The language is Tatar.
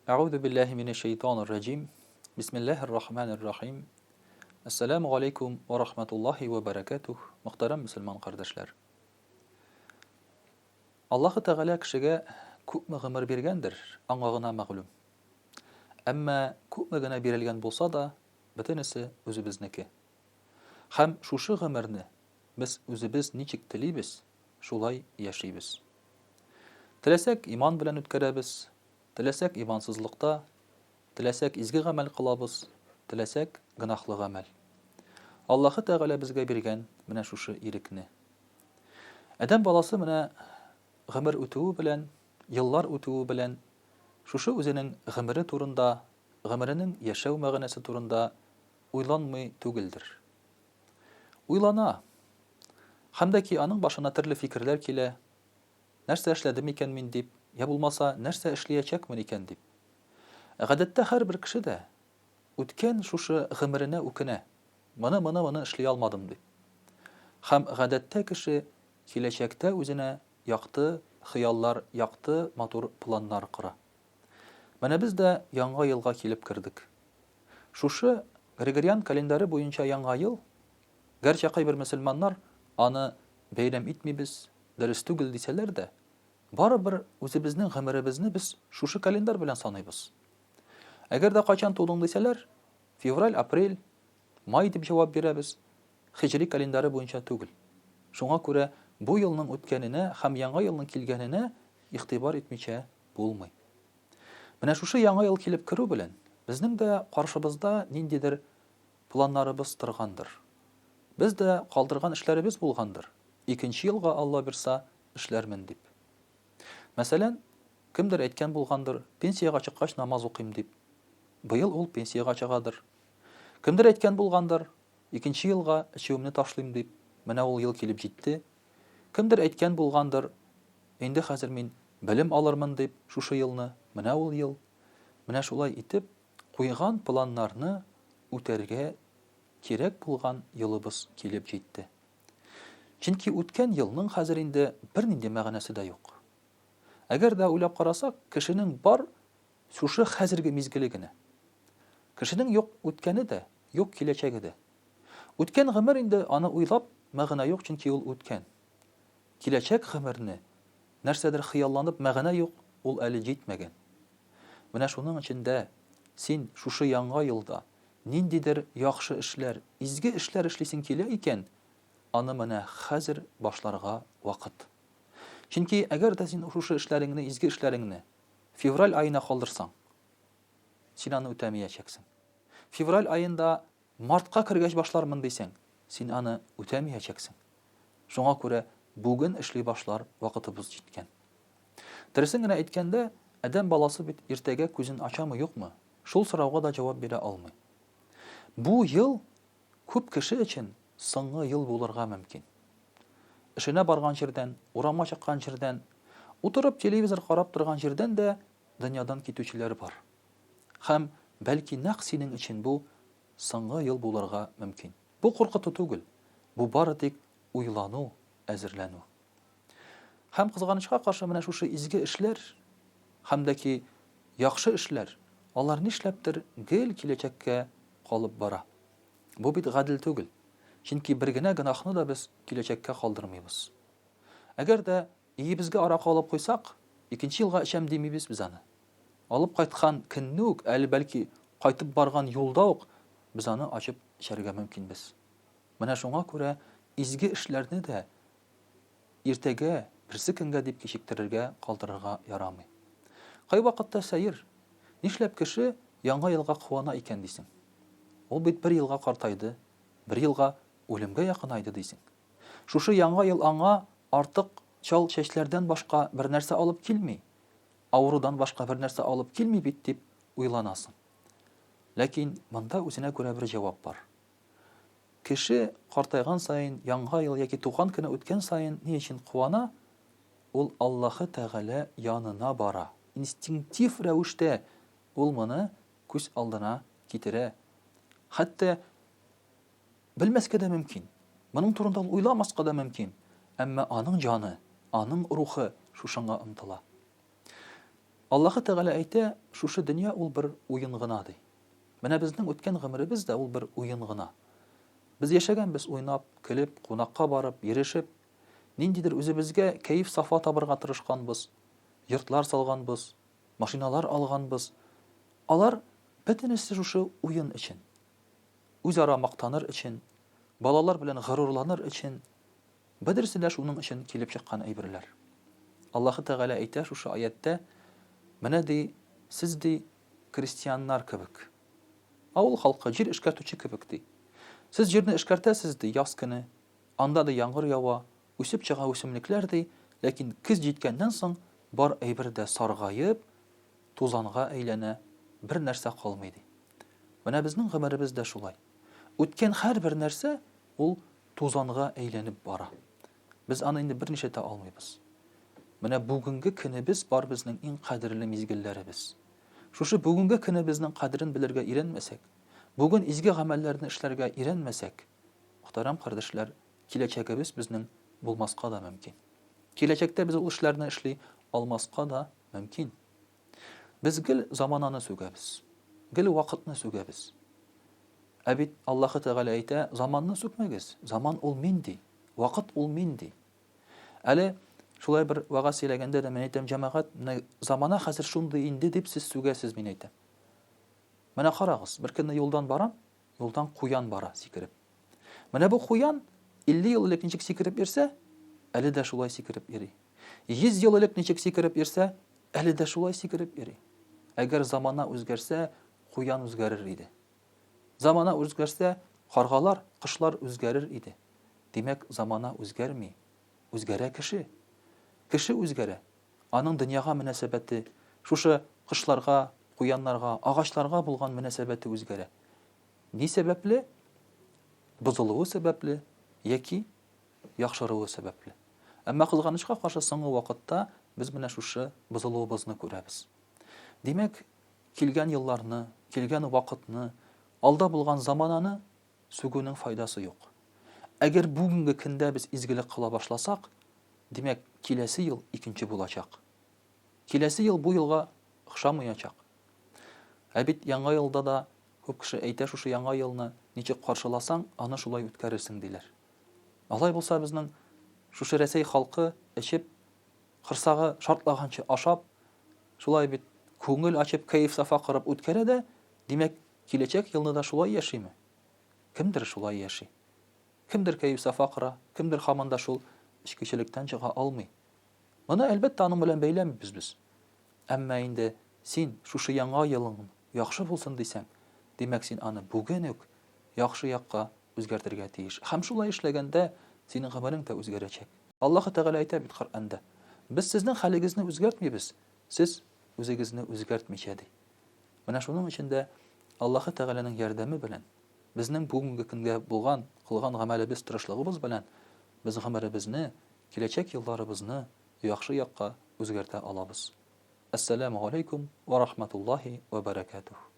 أعوذ بالله من الشيطان الرجيم بسم الله الرحمن الرحيم Assalamu alaikum wa rahmatullahi wa barakatuh. Muhtaram Müslüman kardeşler. Allahu Teala kişiге күпме гомер биргәндер, аңа гына мәгълүм. Әмма күпме генә бирелгән булса да, бөтенесе үзебезнеке. Һәм шушы гомерне без үзебез ничек телибез, шулай яшибез. Теләсәк иман белән үткәрәбез, теләсәк имансызлыкта, теләсәк изге гамәл кылабыз, теләсәк гынахлы гамәл. Аллаһы Тәгалә безгә биргән менә шушы ирекне. Адәм баласы менә гомер үтүе белән, еллар үтүе белән шушы үзенең гомере турында, гомеренең яшәү мәгънәсе турында уйланмый түгелдер. Уйлана. Һәм дә ки аның башына төрле фикерләр килә. Нәрсә эшләдем икән мин дип, я булмаса нәрсә эшләячәкмен икән дип. Гадәттә һәрбер кеше дә үткән шушы гомеренә үкенә. Моны эшли алмадым дип. Һәм гадәттә кеше киләчәктә үзенә якты хыяллар, якты матур планнар кыра. Менә без дә яңа елга килеп кердек. Шушы Григориан календаре буенча яңа ел, гәрчә кайбер мөселманнар аны бәйрәм итмибез, дөрес түгел дисәләр дә, барыбер үзебезнең гомеребезне без шушы календар белән саныйбыз. Әгәр дә кайчан тудың дисәләр, февраль, апрель, май дип җавап бирәбез, хиҗри календаре буенча түгел. Шуңа күрә бу елның үткәненә һәм яңа елның килгәненә игътибар итмичә булмый. Менә шушы яңа ел килеп керү белән безнең дә каршыбызда ниндидер планнарыбыз торгандыр. Без дә калдырган эшләребез булгандыр. Икенче елга Алла бирса эшләрмен дип. Мәсәлән, кемдер әйткән булгандыр, пенсияга чыккач намаз укыйм дип. Быел ул пенсияга чыгадыр. Кемдер әйткән булгандыр, икенче елга эчүемне ташлыйм дип. Менә ул ел килеп җитте. Кемдер әйткән булгандыр, инде хәзер мин белем алырмын дип шушы елны, менә ул ел. Менә шулай итеп, куйган планнарны үтәргә кирәк булган елыбыз килеп җитте. Чөнки үткән елның хәзер инде бернинди мәгънәсе дә юк. Әгәр дә уйлап карасак, кешенең бар шушы хәзерге мизгеле генә. Кешенең юк үткәне дә, юк киләчәге дә. Үткән гомер инде аны уйлап мәгънә юк, чөнки ул үткән. Киләчәк гомерне нәрсәдер хыялланып мәгънә юк, ул әле җитмәгән. Менә шуның өчен син шушы яңа елда ниндидер яхшы эшләр, изге эшләр эшлисең килә икән, аны менә хәзер башларга вакыт. Чөнки әгәр дә син шушы эшләреңне, изге эшләреңне февраль аена калдырсаң, син аны үтәмәячәксең. Февраль аенда мартка кергәч башлармын дисәң, син аны үтәмәячәксең. Шуңа күрә бүген эшли башлар вакытыбыз җиткән. Дөресен генә әйткәндә, адәм баласы бит иртәгә күзен ачамы юкмы? Шул сорауга да җавап бирә алмый. Бу ел күп кеше өчен соңгы ел булырга мөмкин. Эшенә барган җирдән, урамга чыккан җирдән, утырып телевизор карап торган җирдән дә дөньядан китүчеләр бар. Һәм бәлки нәкъ синең өчен бу соңгы ел булырга мөмкин. Бу куркыту түгел. Бу бары тик уйлану, әзерләнү. Һәм кызганычка каршы менә шушы изге эшләр, һәм дә ки яхшы эшләр, алар нишләптер гел киләчәккә калып бара. Бу бит гадел түгел. Чөнки бер генә гынахны да без киләчәккә калдырмыйбыз. Әгәр дә иебезгә аракы алып куйсак, икенче елга эчәм димибез без аны. Алып кайткан көнне үк, әле бәлки кайтып барган юлда ук без аны ачып эчәргә мөмкинбез. Менә шуңа күрә изге эшләрне дә иртәгә, берсе көнгә дип кичектерергә, калдырырга ярамый. Кай вакытта сәер, нишләп кеше яңа елга куана икән дисең? Ул бит бер елга картайды, бер елга үлемгә якынайды дисең. Шушы яңа ел аңа артык чал чәчләрдән башка бер нәрсә алып килми, авырудан башка бер нәрсә алып килми бит дип уйланасың. Ләкин монда үзенә күрә бер җавап бар. Кеше картайган саен, яңа ел яки туган көне үткән саен ни өчен куана? Ул Аллаһы Тәгалә янына бара. Инстинктив рәвештә ул моны күз алдына китерә. Хәтта белмәскә дә мөмкин. Моның турында уйламаска да мөмкин. Әмма аның җаны, аның рухы шушыңа омтыла. Аллаһы Тәгалә әйтә, шушы дөнья ул бер уен гына ди. Менә безнең үткән гомеребез дә ул бер уен гына. Без яшәгәнбез уйнап, көлеп, кунакка барып, йөрешеп, ниндидер үзебезгә кәеф сафа табырга тырышканбыз, йортлар салганбыз, машиналар алганбыз. Алар бөтенесе шушы уен өчен. Үзара мактаныр өчен, балалар белән горурланыр өчен, бөтенесе дә шуның өчен килеп чыккан әйберләр. Аллаһы Тәгалә әйтә шушы аятта, менә ди, сез ди крестьяннар кебек. Авыл халкы җир эшкәртүче кебек ди. Сез җирне эшкәртәсез ди яз көне, анда да яңгыр ява, үсеп чыга үсемлекләр ди, ләкин көз җиткәннән соң бар әйбер дә саргаеп, тузанга әйләнә, бер нәрсә калмый ди. Менә безнең гомеребез дә шулай. Үткән һәрбер нәрсә ул тузанга әйләнеп бара. Без аны инде берничә тә алмыйбыз. Менә бүгенге көнебез бар безнең иң кадерле мизгелләребез. Шушы бүгенге көнебезнең кадерен белергә өйрәнмәсәк, бүген изге гамәлләрне эшләргә өйрәнмәсәк, мөхтәрәм кардәшләр, киләчәгебез безнең булмаска да мөмкин. Киләчәктә без ул эшләрне эшли алмаска да мөмкин. Без гел замананы сүгәбез. Гел вакытны сүгәбез. Ә бит Аллаһы Тәгалә әйтә, заманны сүкмәгез. Заман ул мин ди. Вакыт ул мин ди. Әле шулай бер вагаз сөйләгәндә дә мен әйтәм, җәмәгать, замана хәзер шундый инде дип сез сүгәсез, мин әйтәм. Менә карагыз, бер көнне юлдан барам, юлдан куян бара сикереп. Менә бу куян 50 ел элек ничек сикереп йөрсә, әле дә шулай сикереп йөри. 100 ел элек ничек сикереп йөрсә, әле дә шулай сикереп йөри. Әгәр замана үзгәрсә, куян үзгәрер иде. Замана үзгәрсә, каргалар, кышлар үзгәрер иде. Димәк, замана үзгәрми, үзгәрә кеше. Кеше үзгәрә. Аның дөньяга мөнәсәбәте, шушы кышларга, куяннарга, агачларга булган мөнәсәбәте үзгәрә. Ни сәбәпле? Бозылуы сәбәпле яки яхшыруы сәбәпле. Әмма кызганычка каршы соңгы вакытта без менә шушы бозылуыбызны күрәбез. Димәк, килгән елларны, килгән вакытны, алда булган замананы сүгүнең файдасы юк. Әгәр бүгенге көндә без изгелек кыла башласак, димәк, киләсе ел икенче булачак. Киләсе ел бу елга охшамаячак. Ә бит яңа елда да күп кеше әйтә, шушы яңа елны ничек каршыласаң, аны шулай үткәрерсең диләр. Алай булса, безнең шушы Рәсәй халкы эчеп, кырсагы шартлаганчы ашап, шулай бит күңел ачып, кәеф сафа кырып үткәрә дә, димәк, киләчәк елны да шулай яшиме? Кемдер шулай яши? Кемдер кәеф сафа кыра, кемдер һаман да шул эчкечелектән чыга алмый. Моны әлбәттә аның белән бәйләмибез без. Әмма инде син шушы яңа елың яхшы булсын дисәң, димәк, син аны бүген үк яхшы якка үзгәртергә тиеш. Һәм шулай эшләгәндә синең гомерең дә үзгәрәчәк. Аллаһы Тәгалә әйтә бит Коръәндә: "Без сезнең хәлегезне үзгәртмибез, сез үзегезне үзгәртмичә" ди. Менә шуның өчен дә Аллаһы Тәгаләнең ярдәме белән, безнең бүгенге көнгә булган, кылган гамәлебез, тырышлыгыбыз белән без гомеребезне, киләчәк елларыбызны яхшы якка үзгәртә алабыз. Ассаламу алейкум ва рахматуллаһи ва баракатуһ.